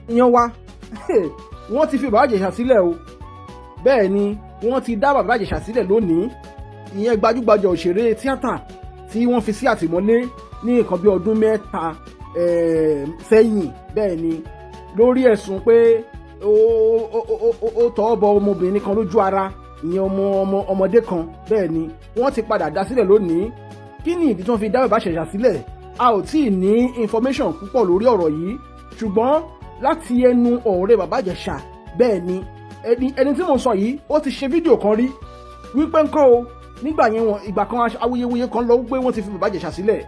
ìyẹn wa wọ́n ti fi bàbá Ìjẹ̀ṣà sílẹ̀ o bẹ́ẹ̀ ni wọ́n ti dá bàbá Ìjẹ̀ṣà sílẹ̀ lónìí ìyẹn gbajúgbajà òṣèré tíátà tí wọ́n fi sí àtìmọ́lé ní nǹkan bí ọdún 3 sẹ́yìn bẹ́ẹ̀ ni lórí ẹ̀sùn pé ó tọ́ bọ ọmọbìnrin kan lójú ara ìyẹn ọmọdé kan bẹ́ẹ̀ ni wọ́n ti padà dá sílẹ̀ lónìí. Kí ni ìdí tí wọ́n fi dá bàbá Ìjẹ̀ṣà sílẹ̀? A ò tí ì ní information púpọ̀ lórí ọ̀rọ̀ yìí ṣùgbọ́n láti ẹnu ọ̀rẹ́ bàbá Ìjẹ̀ṣà bẹ́ẹ̀ ni ẹni tí mo sọ yìí ó ti ṣe fídíò kan rí wípé ńkọ́ o nígbà yẹn ìgbà kan awuyewuye kan lọ wípé wọ́n ti fi bàbá Ìjẹ̀ṣà sílẹ̀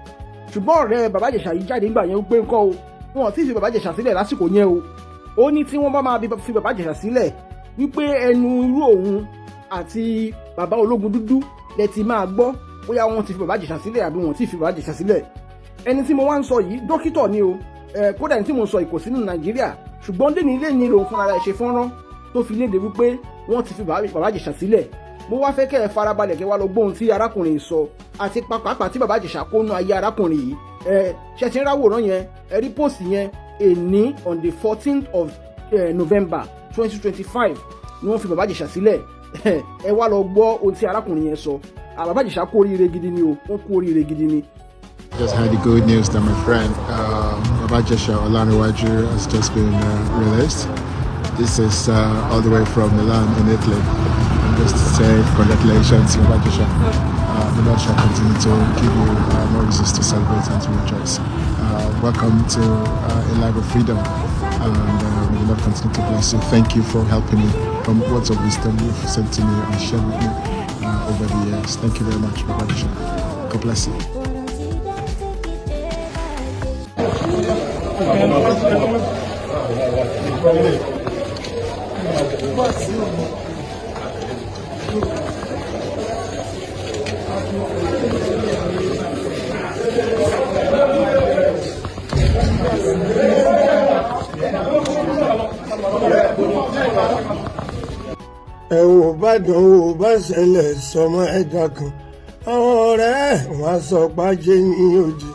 ṣùgbọ́n ọ̀rẹ́ bàbá Ìjẹ̀ṣà yìí jáde nígbà yẹn wípé ńkọ́ o wọn ò tí ì fi bàbá Ìjẹ̀ṣà sílẹ̀ lásìkò yẹn o ó ní tí wọ́n bá máa fi bàbá Ìjẹ̀ṣà sílẹ̀ wípé ẹnu irú òun àti bàbá ológun dúdú lẹ ti máa gbọ́ bóyá wọ́n ti fi bàbá Ìjẹ̀ṣà sílẹ̀ àbí wọ́n ti fi bàbá Ìjẹ̀ṣà sílẹ̀. Ẹni tí mo wá ń sọ yìí dókítà ni o kódà ẹni tí mo sọ ìkò sínú Nàìjíríà ṣùgbọ́n lé ní lòun fúnra rẹ̀ ṣe fọ́nrán tó fi léde wípé wọ́n ti fi bàbá Ìjẹ̀ṣà sílẹ̀. Mo wá fẹ́ kẹ́ ẹ farabalẹ̀ kẹ́ wá lọ gbóhun tí arákùnrin sọ àti pàápàá tí bàbá Ìjẹ̀ṣà kó nú ayé arákùnrin yìí ṣe ti ń ráwòrán yẹn ẹ rí póòsì yẹn èní on the 14th of November 2025 ni wọ́n fi bàbá Ìjẹ̀ṣà sílẹ̀ ẹ wá lọ gbọ́ ohun tí arákùnrin yẹn sọ. Bàbá Ìjẹ̀ṣà kú oríire gidi ni o wọ́n kú oríire gidi ni. Just had the good news that my friend Baba Ijesa Olaniwaju has just been released. This is all the way from Milan in Italy. I'm just to say congratulations, Baba Ijesa. The Lord shall continue to give you more reasons to celebrate and to rejoice. Welcome to a life of freedom, and may the Lord continue to bless you. Thank you for helping me from words of wisdom you've sent to me and shared with me over the years. Thank you very much, Baba Ijesa. God bless you. Ẹ̀wò bá dánwò bá ṣẹlẹ̀ sọmọ ẹ̀dá kan àwọn ọ̀rẹ́ wọn sọ pàjé ní òdì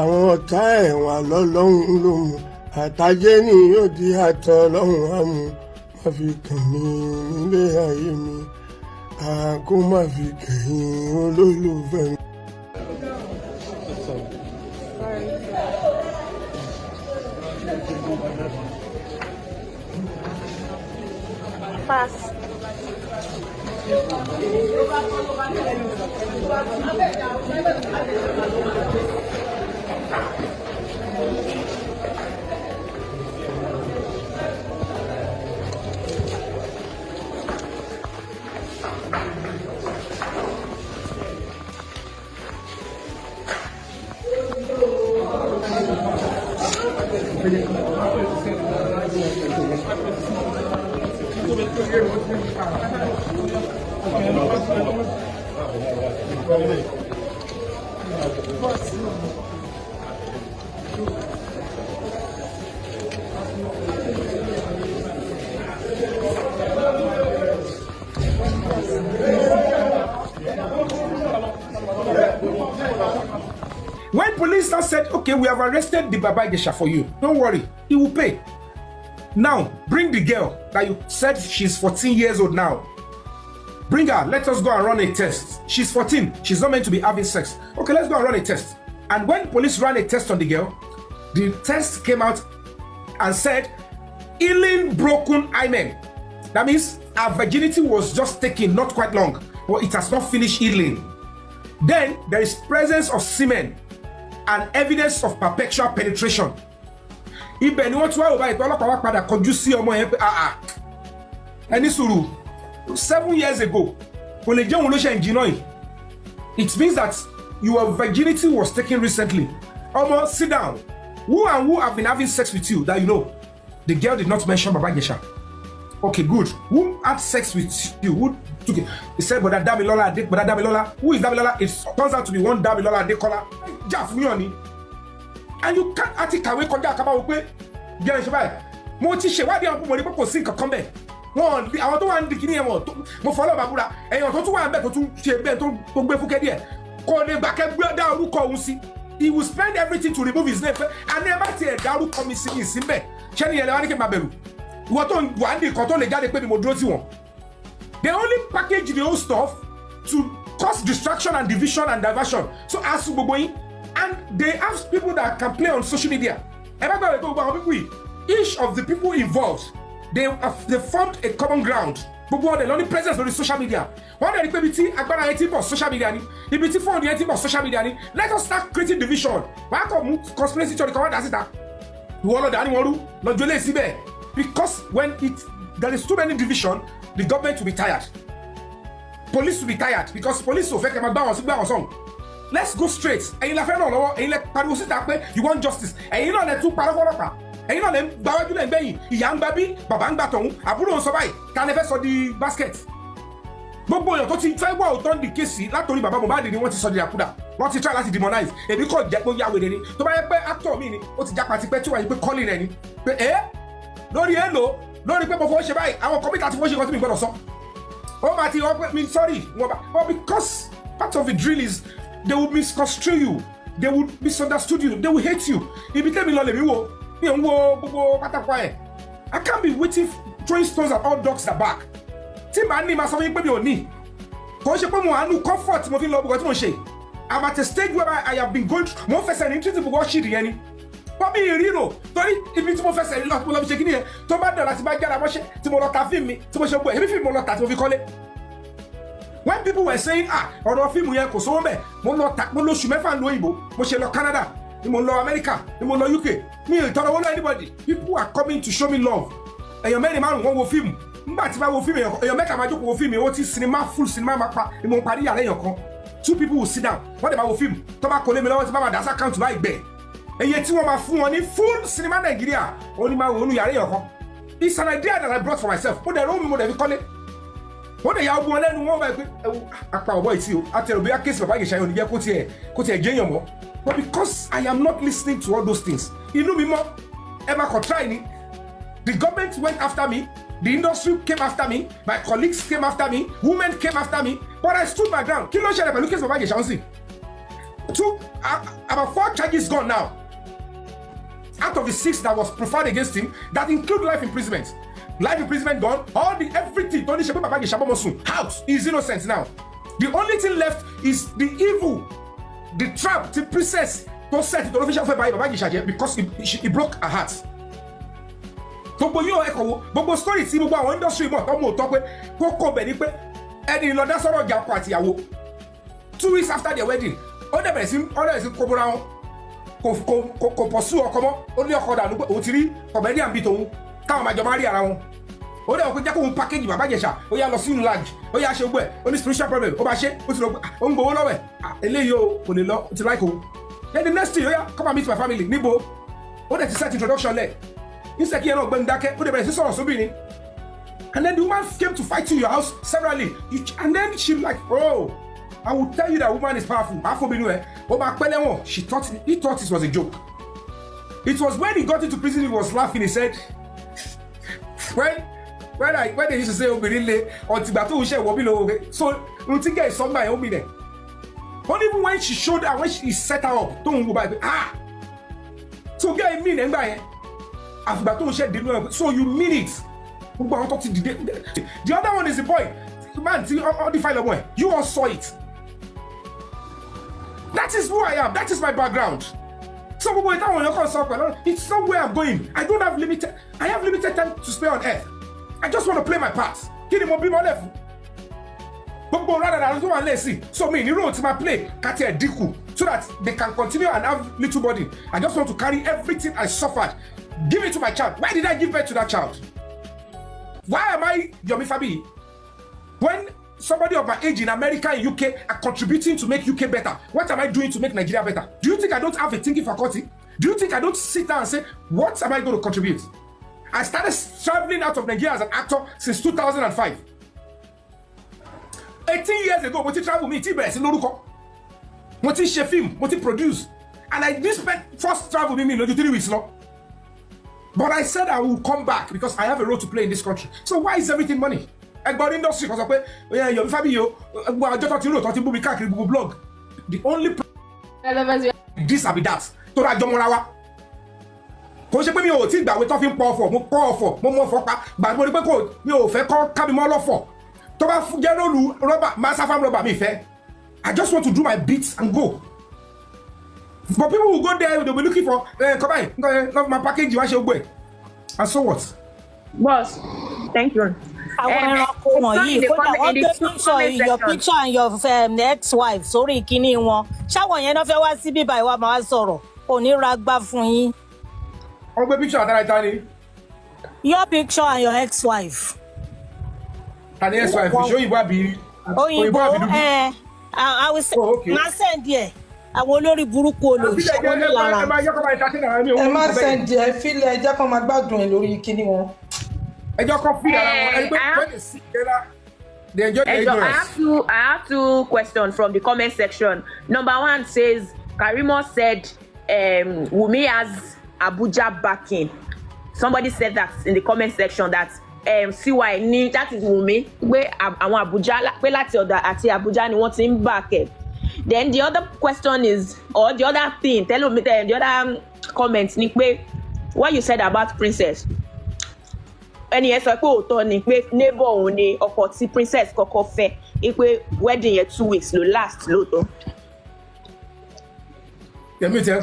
àwọn ọ̀tá ẹ̀wọ̀n lọ́lọ́run ló mú àtàjé ní òdì àtọ̀ lọ́run àmú má fi kàn mí nílé ayé mi àkó má fi kẹ̀yìn olólùfẹ́ mi. Pass. When police now said, okay, we have arrested the Baba Ijesa for you, don't worry, he will pay. Now, bring the girl that you said she's 14 years old now. Bring her, let us go and run a test. She's 14, she's not meant to be having sex. Okay, let's go and run a test. And when police ran a test on the girl, the test came out and said, healing broken hymen. That means her virginity was just taken not quite long, but it has not finished healing. Then there is presence of semen and evidence of perpetual penetration. Ibẹ̀ ni wọ́n tún wá wò báyìí pé ọlọ́pàá wá padà kọjú sí ọmọ yẹn pé ẹni sùúrù 7 years ago kò lè jẹ́ òun ló ṣe ń jiná yìí. It means that your virginity was taken recently. Omo, sit down. Who and who have been having sex with you that you know? The girl did not mention Baba Ijesa. Okay, good. Who had sex with you? Who took it? He said, Brother Damilola, Brother Damilola. Who is Damilola? It turns out to be one Damilola Adekola. And you can't ask away Koda Kabawe. Girl, Shabai. Mo ti ṣèwádìí àwọn ọmọ ní pọ̀pọ̀ sí nǹkan kan bẹ́ẹ̀. Wọ́n àwọn tó wà ní dìkì ní ẹ̀wọ̀n mo fọlọ́ bàbúrà ẹ̀yàn tó tún wà bẹ́ẹ̀ tó tún ṣe bẹ́ẹ̀ tó gbé fúkẹ́ díẹ̀. Kò lè gbà kẹ́ gbé dá orúkọ òun sí. He will spend everything to remove his name. And never ti ẹ̀ dá orúkọ mi sí ìsínbẹ̀. ṣé ni ẹlẹ́wọ̀n ní kí n máa bẹ̀rù ìwọ tó ń wà ní nǹkan tó lè jáde pé ni mo dúró sí wọn. They only package the whole stuff to cause distraction and division and diversion. So as gbogbo yín, and they have people that can play on social media. Ẹ bá gbọ́dọ̀ gbogbo àwọn people yìí, each of the people involved, they formed a common ground. Gbogbo ọ̀dẹ̀ lọ ní presence lórí social media. Wọ́n dẹ̀ ní pé ibi tí agbára yẹn ti bọ̀ social media ni, ibi tí fóònù yẹn ti bọ̀ social media ni. Let us start creating division. Wọ́n á kọ̀ mú conspiracy theory kan wá dá síta. Ìwọ lọ dání wọn rú, lọ́jọ́ lé síbẹ̀. Because when there is too many division, the government will be tired. Police will be tired because police will fake my song. Let's go straight. Ẹ̀yin la fẹ́ ràn lọ́wọ́, ẹ̀yin lẹ pariwo síta pé you want justice. Ẹ̀yin náà lẹ tún parọ́ fọ́lọ́pàá. Ẹ̀yin náà lẹ gbáwájú lẹ gbẹ̀yìn. Ìyá ń gbà bí, bàbá ń gbà tọ̀hún, àbúrò ń sọ báyìí. Ta lẹ fẹ́ sọ di basket? Gbogbo èèyàn tó ti fẹ́ wọ́ òótọ́ ní kéèsì látòrí bàbá Mohbad ni wọ́n ti sọ di àkúdà. Wọ́n ti try láti demonize. Èmi kò jẹ́ pé ó yá wèrè ni. Tó bá yẹ pé actor mi ni, ó ti jápa ti pẹ́ tí wàá yẹ pé calling rẹ̀ ni. Pé lórí èlò lórí pé mo fọwọ́ ṣe báyìí àwọn kọ́mítà ti fọwọ́ ṣe kan tí mi gbọ́dọ̀ sọ. Ó máa ti wọ́n pé mi sorry wọ́n bá but because part of the drill is they will misconstrue you, they will misunderstood you, they will hate you. Ibi tẹ́mi lọ lèmi wo mi ò ń wo gbogbo pátákó ẹ̀. I can't be waiting throwing stones at all dogs that bark. Tí màá ní màá sọ fún yín pé mi ò ní. Kò ṣe pé mo àánú comfort mo fi lọ gbogbo tí mo ṣe. I'm at a stage where I have been going through mo fẹsẹ̀ ní títí gbogbo ṣì yẹn ni. Wọ́n bí ìrírò torí ibi tí mo fẹsẹ̀ rí lọ tí mo lọ fi ṣe kí nìyẹn tó bá dọ̀la tí bá jára mọ́ṣẹ́ tí mo lọ ta fíìmù mi tí mo ṣe gbọ́ èmi fíìmù mo lọ ta tí mo fi kọ́lé. When people were saying ọ̀rọ̀ fíìmù yẹn kò sówó mẹ́ mo lóṣù mẹ́fà ní òyìnbó mo ṣe lọ Canada ni mo lọ America ni mo lọ UK mi ò tọrọ owó lọ anybody. People are coming to show me love. Èèyàn mẹ́rin márùn-ún wọ́n wo fíìmù nígbà tí bá wo fíìmù èèyàn mẹ́ta máa jókòó wo fíìmù owó tí sinimá full sinimá máa pa ni mo parí yàrá èèyàn kan 2 people will sit down wọ́n dẹ̀ máa wo fíìmù tó bá kọ́lé mi lọ́wọ́ tí bá máa dá sákàǹtì láì gbẹ̀ èyí tí wọ́n máa fún wọn ní full cinema Nàìjíríà ó ní máa wò ó nu yàrá èèyàn kan. It's an idea that I brought for myself mo dẹ̀ rómi mo dẹ̀ fi kọ́lé mo dẹ̀ ya ogun ọlẹ́nu wọn bá yẹ pé apá ọ̀bọ ìtì o àtẹ̀rù bí akéésì bàbá Ìjẹ̀ṣà yẹn ò ní jẹ́ kó tiẹ̀ jẹ́yàn mọ́ but because I am not listening to all those things inú mi mọ́ ẹ máa kọ̀ try ni. The government went after me, the industry came after me, my colleagues came after me, women came after me, but I stood my ground. Kí ló ṣẹlẹ̀ pẹ̀lú kéésì bàbá Ìjẹ̀ṣà ń sìn? About 4 charges gone now. Out of the 6 that was preferred against him, that include life imprisonment. Life imprisonment gone, everything. Don't ṣe pé bàbá Ìjẹ̀ṣà bọ́mọ sùn. Out. He is innocent now. The only thing left is the evil, the trap, the princess to set it on official fẹ́ báyìí bàbá Ìjẹ̀ṣà because he broke her heart. Gbogbo yóò ẹ̀kọ́ wo gbogbo story tí gbogbo àwọn industry mọ̀ tọ́ mọ̀ tọ́ pé kókó bẹ̀ ni pé ẹni lọ dá sọ́rọ̀ ìjà ọkọ àtìyàwó 2 weeks after their wedding ó dẹ̀ bẹ̀rẹ̀ sí kóbóra wọn kò pọ̀ sú ọkọ mọ́ ó ní ọkọ dànù pé òun ti rí ọ̀bẹ ní àbí tòun káwọn máa jọ máa rí ara wọn ó dẹ̀ wọ́n pé jẹ́ kóun package bàbá Ìjẹ̀ṣà ó yá lọ sí lounge ó yá ṣe gbọ́ ẹ̀ ó ní spiritual problem ó bá ṣe ó ti lọ ó ń gbowó lọ́wọ́ ẹ̀ eléyìí o kò lè lọ ó ti like òun then the next thing ó yá come and meet my family níbo ó dẹ̀ ti set introduction lẹ̀ instead kí ẹ náà gbẹ́ni dákẹ́ ó dẹ̀ bẹ̀rẹ̀ sí sọ̀rọ̀ sóbìnrin and then the woman came to fight in your house severally and then she like oh I will tell you that woman is powerful afobinu ẹ ó máa pẹ́ lẹ́wọ̀n he thought it was a joke. It was when he got into prison he was laughing. He said when they used to say obìnrin le ọ̀tìgbà tó ń ṣe ìwọ́bí lówó so n ti get sọ́gbà ẹ̀ ó mi dẹ̀ but even when she showed her when she set her up tó ń wo báyìí so get me nígbà yẹn àfìgbà tó ń ṣe dènú ẹ̀ so you mean it gbogbo àwọn tó ti dìde the other one is the boy man ti ọdífà ìlọ́mọ ẹ̀ you all saw it. That is who I am. That is my background. So gbogbo ìtàwọn èèyàn kan sọ pẹ̀lú it's not where I'm going. I have limited time to stay on earth. I just want to play my part. Kí ni mo bímọ lẹ́fù? Gbogbo rárá tó wà lẹ́sìn. So mi ní role tí ma play kàtí ẹ̀ dínkù so that they can continue and have little body. I just want to carry everything I suffered. Give it to my child. Why did I give birth to that child? Why am I Yomi Fabi? When somebody of my age in America and UK are contributing to make UK better, what am I doing to make Nigeria better? Do you think I don't have a thinking faculty? Do you think I don't sit down and say, what am I going to contribute? I started traveling out of Nigeria as an actor since 2005. 18 years ago, mo ti travel mi ti bẹ̀rẹ̀ sí lórúkọ. Mo ti ṣe film, mo ti produce. And I didn't spend first travel me lójú 3 weeks long. But I said I will come back because I have a role to play in this country. So why is everything money? Ẹgbọ́n industry kan sọ pé Yomi Fabi o gbogbo àjọ tó ti rò tó ti bú mi káàkiri gbogbo blog. The only this abi that tó ra jọmọ́ra wa. kò ṣe pé mi ò tí gbàwé tó fi ń pọ̀ ọ̀fọ̀ mo pọ̀ ọ̀fọ̀ mo mọ̀ fọ́ pa gbàgbọ́ ni pé kò mi ò fẹ́ kọ́ kábí mọ́ lọ́fọ̀ tó bá jẹ́ lólu rọ́bà massafam rọ́bà mi fẹ́ I just want to do my bits and go but people will go there they will be looking for come on my package wá ṣe gbọ́ ẹ̀ and so what. Boss, thank you. Àwọn ẹranko wọ̀nyí kódà wọ́n gbé your picture and your ex-wife sórí ìkíní wọn ṣáwọn yẹn náà fẹ́ wá sí bíbá ìwà máa sọ̀rọ̀ kò ní ra gbá fún yín. wọ́n gbé picture àtàrà ìta ni. Your picture and your ex-wife. And ex-wife ṣé òyìnbó àbí òyìnbó I will say máa send ẹ̀ àwọn olórí burúkú olóòṣà wọn ní lára. ẹ má send ẹ fílẹ̀ ẹ jẹ́ kó máa gbádùn ẹ lórí kíní wọn. I have two questions from the comment section. Number one says, Karimo said Wumi has Abuja backing. Somebody said that in the comment section that CY ni that is Wumi pé àwọn Abuja pé láti ọ̀dọ̀ àti Abuja ni wọ́n ti ń back ẹ̀. Then the other question is, or the other thing, the other comment ni pé what you said about Princess. Ẹni yẹn sọ pé òótọ́ ni pé neighbor òun ni ọkọ tí Princess kọ́kọ́ fẹ́ pé wedding yẹn 2 weeks ló last lóòótọ́. Mr.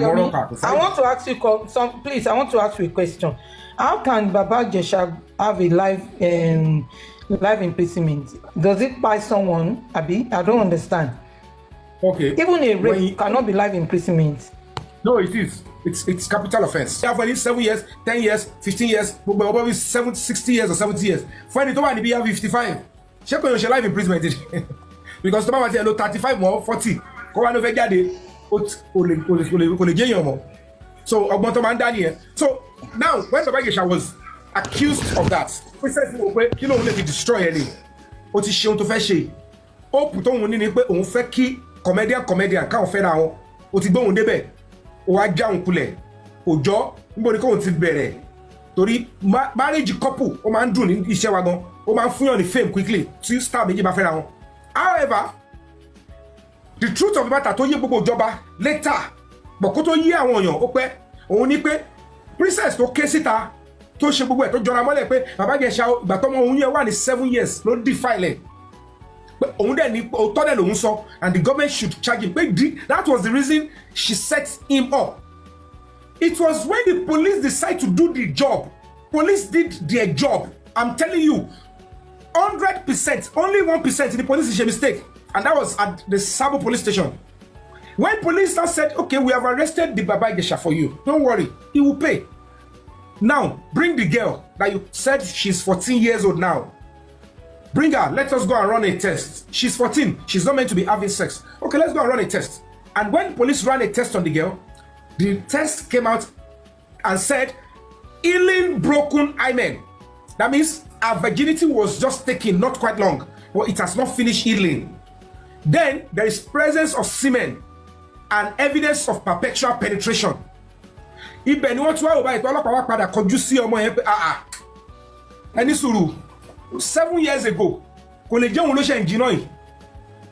Yomi, I want to ask you please. I want to ask you a question. How can Baba Jesha have a life imprisonment? Does it buy someone? Abi, I don't understand. Okay. Even a rape cannot be life imprisonment. No, it is. It's capital offense. Yeah, for at least 7 years, 10 years, 15 years, probably 60 years or 70 years. Find it over and be 55. Check on your life imprisonment. Because the man say 35 more, 40. Go on over Jade. So so now when Baba Jesha was accused of that, we said you know let it destroy any. Ó ti ṣe ohun tó fẹ́ ṣe. Ó put on ní pé òun fẹ́ kí comedian ká fẹ́ ra wọn. Ó ti gbé òun débẹ̀. Ó wá já òun kulẹ̀. Òjọ́ níbo ni kò ti bẹ̀rẹ̀. Torí marriage couple ó máa ń dùn ní iṣẹ́ wa gan. Ó máa ń fún yàn ní fame quickly. Tí star méjì bá fẹ́ ra wọn. However, the truth of the matter tó yé gbogbo ìjọba later but kó tó yé àwọn èèyàn ó pẹ́ òun ní pé Princess tó ké síta tó ṣe gbogbo ẹ̀ tó jọra mọ́lẹ̀ pé Baba Jesha ìgbà tọ́mọ òun yẹn wà ní 7 years ló defile ẹ̀ pé òun dẹ̀ ní òótọ́ dẹ̀ lòun sọ and the government should charge him pé that was the reason she set him up. It was when the police decide to do the job. Police did their job. I'm telling you 100%, only 1% in the police is a mistake. And that was at the Sabo police station. When police now said, okay, we have arrested the Baba Jesha for you. Don't worry, he will pay. Now, bring the girl that you said she's 14 years old now. Bring her, let us go and run a test. She's 14, she's not meant to be having sex. Okay, let's go and run a test. And when police ran a test on the girl, the test came out and said, healing broken hymen. That means her virginity was just taken, not quite long, but it has not finished healing. Then there is presence of semen and evidence of perpetual penetration. Ibẹ̀ ni wọ́n tún wá wò báyìí pé ọlọ́pàá wá padà kọjú sí ọmọ yẹn pé ẹni sùúrù 7 years ago kò lè jẹ́ òun ló ṣe ń jiná yìí.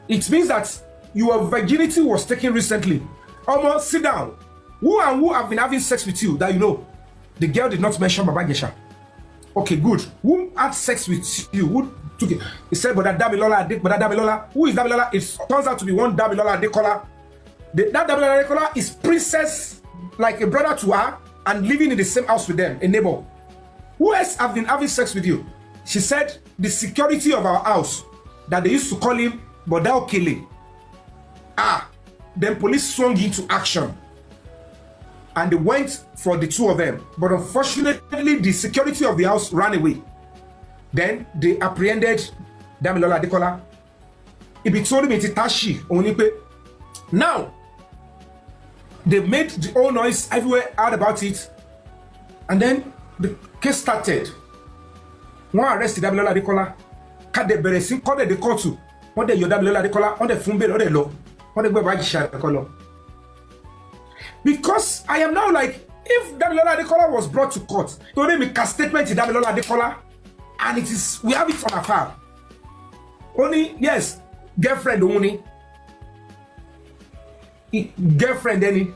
It means that your virginity was taken recently. Ọmọ, sit down. Who and who have been having sex with you that you know? The girl did not mention Baba Jesha. Okay, good. Who had sex with you? Who took it? He said, but that Damilola. Who is Damilola? It turns out to be one Damilola Adekola. That Damilola Adekola is Princess, like a brother to her, and living in the same house with them, a neighbor. Who else have been having sex with you? She said, the security of our house, that they used to call him Bodao Kele. Then police swung into action. And they went for the two of them. But unfortunately, the security of the house ran away. Then they apprehended Damilola Adekola. Ibi told him it's Tashi Onipe. Now, they made the whole noise everywhere out about it. And then the case started. One arrested Damilola Adekola. Kade Beresin, called the court to. One day your Damilola Adekola, on the Fumbe, on the law. On the Baba Jesha Adekola. Because I am now like, if Damilola Adekola was brought to court, today make a statement to Damilola Adekola, and it is, we have it on our file. Only, yes, girlfriend only. Girlfriend any,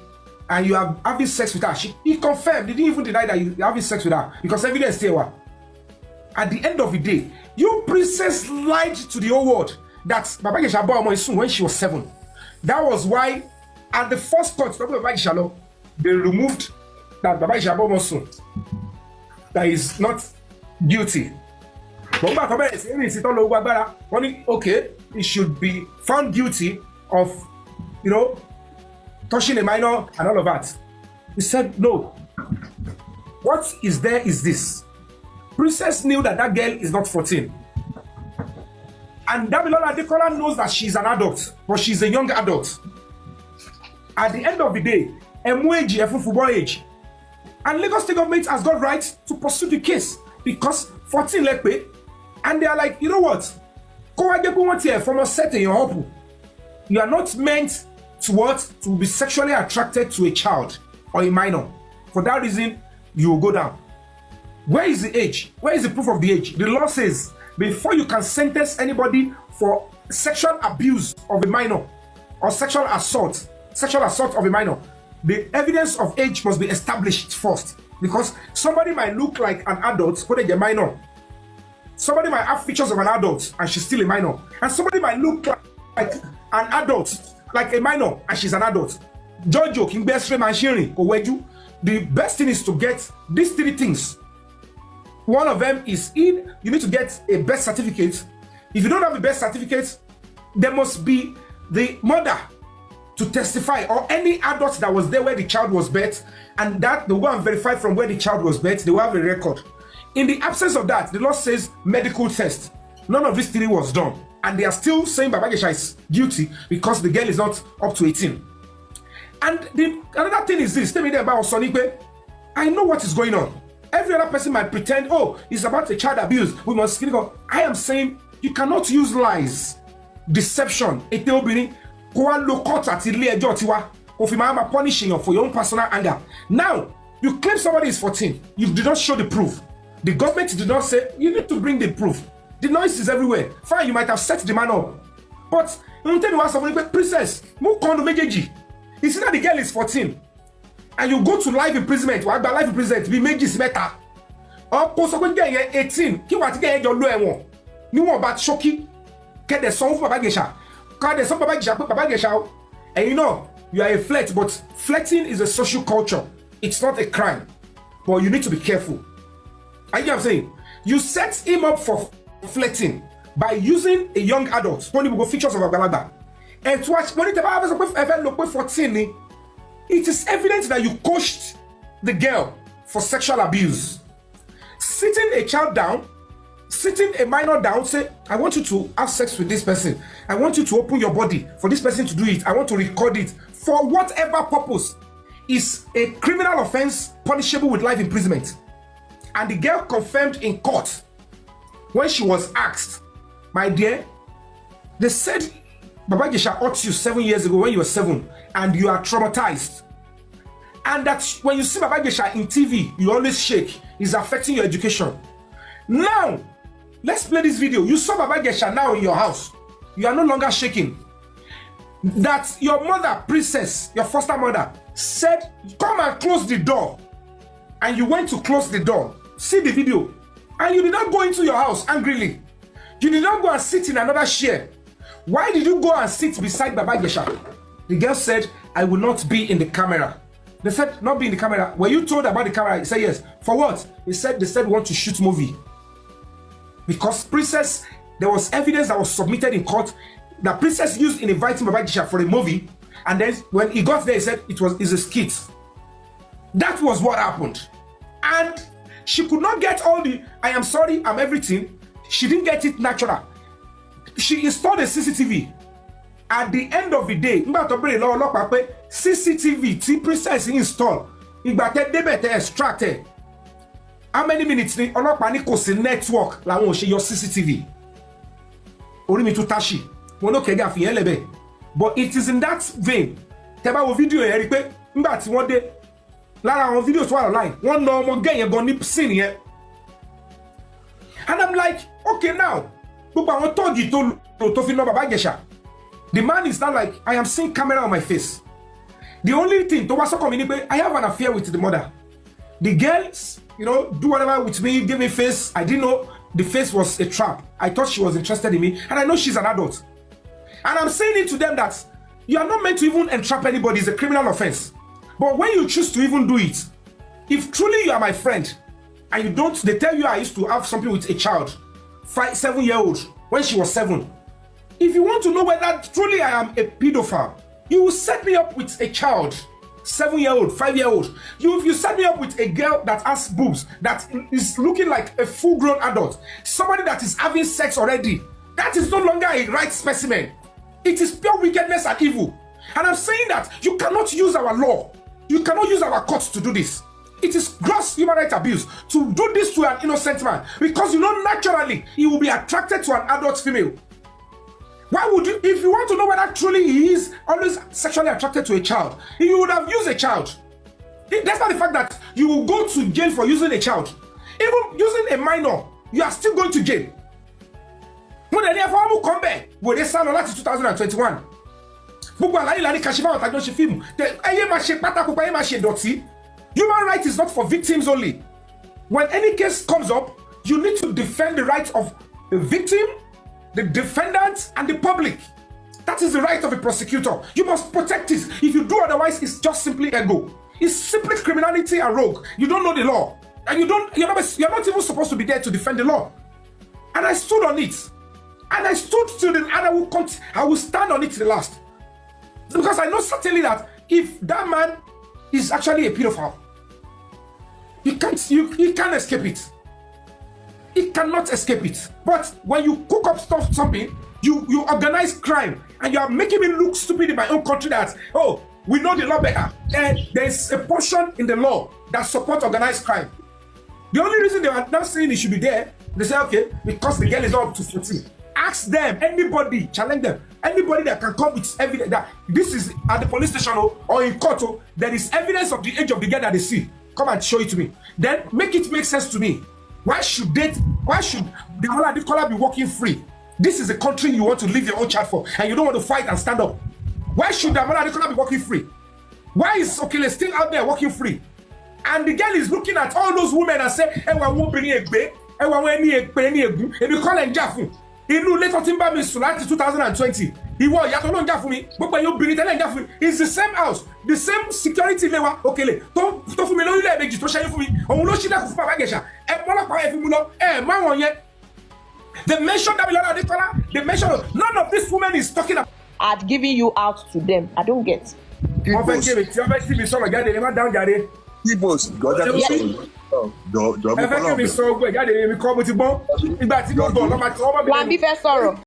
and you are having sex with her. He confirmed, he didn't even deny that you're having sex with her because evidence there. At the end of the day, you princess lied to the whole world that Baba Ijesa bought Omo Isun when she was 7. That was why at the first court, they removed that Baba Ijesa bought Omo Isun that is not guilty. Okay, he should be found guilty of, touching a minor and all of that. He said, no. What is there is this. Princess knew that that girl is not 14. And Damilola Adekola knows that she's an adult, but she's a young adult. At the end of the day, a football age. And Lagos State government has got right to pursue the case because 14 lekpe. And they are like, you know what? You are not meant to what? To be sexually attracted to a child or a minor. For that reason, you will go down. Where is the age? Where is the proof of the age? The law says before you can sentence anybody for sexual abuse of a minor or sexual assault of a minor, the evidence of age must be established first. Because somebody might look like an adult, but they're a minor. Somebody might have features of an adult and she's still a minor. And somebody might look like an adult, like a minor, and she's an adult. Jojo, King Bestre Manshiri, Oweju. The best thing is to get these 3 things. One of them is you need to get a birth certificate. If you don't have a birth certificate, there must be the mother to testify or any adult that was there where the child was birthed, and that they will go and verify from where the child was birthed. They will have a record. In the absence of that, the law says medical test. None of these 3 was done. And they are still saying Baba Ijesa is guilty because the girl is not up to 18. And another thing is this. Tell me there about Osonipe. I know what is going on. Every other person might pretend, oh, it's about a child abuse. We must go. I am saying you cannot use lies, deception, punishing you for your own personal anger. Now, you claim somebody is 14. You did not show the proof. The government did not say, you need to bring the proof. The noise is everywhere. Fine, you might have set the man up. But, princess, you see that the girl is 14. And you go to life imprisonment, or life imprisonment, be meji better. Or post 18, ki wa ti get your low ewon. Ni won ba shoki. Get the song for Baba Ijesa. Cause the song Baba Ijesa. And you know, you are a flirt, but flirting is a social culture. It's not a crime. But you need to be careful. Are you know what I'm saying? You set him up for flirting by using a young adult. Only go features of Agalada. And to watch when it ever 14. It is evident that you coached the girl for sexual abuse. Sitting a child down, sitting a minor down, say, I want you to have sex with this person. I want you to open your body for this person to do it. I want to record it. For whatever purpose is a criminal offense punishable with life imprisonment. And the girl confirmed in court when she was asked, my dear, they said Baba Ijesa hurt you 7 years ago when you were 7 and you are traumatized. And that when you see Baba Ijesa in TV, you always shake. It's affecting your education. Now, let's play this video. You saw Baba Ijesa now in your house. You are no longer shaking. That your mother, princess, your foster mother, said, come and close the door. And you went to close the door. See the video. And you did not go into your house angrily. You did not go and sit in another chair. Why did you go and sit beside Baba Ijesa? The girl said, I will not be in the camera. They said, not be in the camera. Were you told about the camera? He said, yes. For what? They said, want to shoot movie. Because princess, there was evidence that was submitted in court that princess used in inviting Baba Ijesa for a movie. And then when he got there, he said, it's a skit. That was what happened. And she could not get all the, I am sorry, I'm everything. She didn't get it natural. She installed a CCTV. At the end of the day, CCTV, T princess install. Extracted. How many minutes ni ọlọ́pàá ní kò sí network làwọn ò ṣe yọ CCTV? Orí mi tún tashi. Wọ́n ló kẹ́gà fi yẹn lẹ́bẹ̀. But it is in that vein. Tẹ́ bá wo video yẹn rí pé nígbà tí wọ́n dé lára àwọn video tó wà online, wọ́n na ọmọ gẹ́ yẹn gan ní scene yẹn. And I'm like, okay now, gbogbo àwọn tọ́ọ̀gì tó fi na Baba Ijesa. The man is not like, I am seeing camera on my face. The only thing, I have an affair with the mother. The girls, do whatever with me, give me face. I didn't know the face was a trap. I thought she was interested in me, and I know she's an adult. And I'm saying it to them that you are not meant to even entrap anybody. It's a criminal offense. But when you choose to even do it, if truly you are my friend, and you don't, they tell you I used to have something with a child, 7-year-old, when she was 7. If you want to know whether truly I am a pedophile, you will set me up with a child, 7-year-old, 5-year-old. If you set me up with a girl that has boobs, that is looking like a full-grown adult, somebody that is having sex already, that is no longer a right specimen. It is pure wickedness and evil. And I'm saying that you cannot use our law. You cannot use our courts to do this. It is gross human rights abuse to do this to an innocent man, because naturally he will be attracted to an adult female. Why would you, if you want to know whether truly he is always sexually attracted to a child, you would have used a child. Despite the fact that you will go to jail for using a child, even using a minor, you are still going to jail. When they never come back, will they stand on that in 2021? Human rights is not for victims only. When any case comes up, you need to defend the rights of the victim, the defendant, and the public. That is the right of a prosecutor. You must protect it. If you do otherwise, it's just simply ego. It's simply criminality and rogue. You don't know the law, and you're not even supposed to be there to defend the law. And I stood on it, and I stood till the end. I will stand on it to the last, because I know certainly that if that man is actually a pedophile, you can't escape it. It cannot escape it. But when you cook up something, you organize crime, and you are making me look stupid in my own country that, we know the law better. And there's a portion in the law that supports organized crime. The only reason they are not saying it should be there, they say, okay, because the girl is not up to 14. Ask them, anybody, challenge them. Anybody that can come with evidence that this is at the police station or in court, there is evidence of the age of the girl that they see. Come and show it to me. Then make it make sense to me. Why should the Adekola be walking free? This is a country you want to leave your own child for, and you don't want to fight and stand up. Why should the Adekola be walking free? Why is Okele still out there walking free? And the girl is looking at all those women and say, "Hey, we won't bring a baby. Hey, we won't any egg. If you call them Jafu, Inu later timber me Sulati 2020. He was Yatolon Jafumi, but when you bring it and Jafu, it's the same house, the same security level. Okele, don't for me, no, you let me to share for me. Oh, no, she doesn't have a they mentioned that they mentioned none of these women is talking about. At giving you out to them. I don't get. People,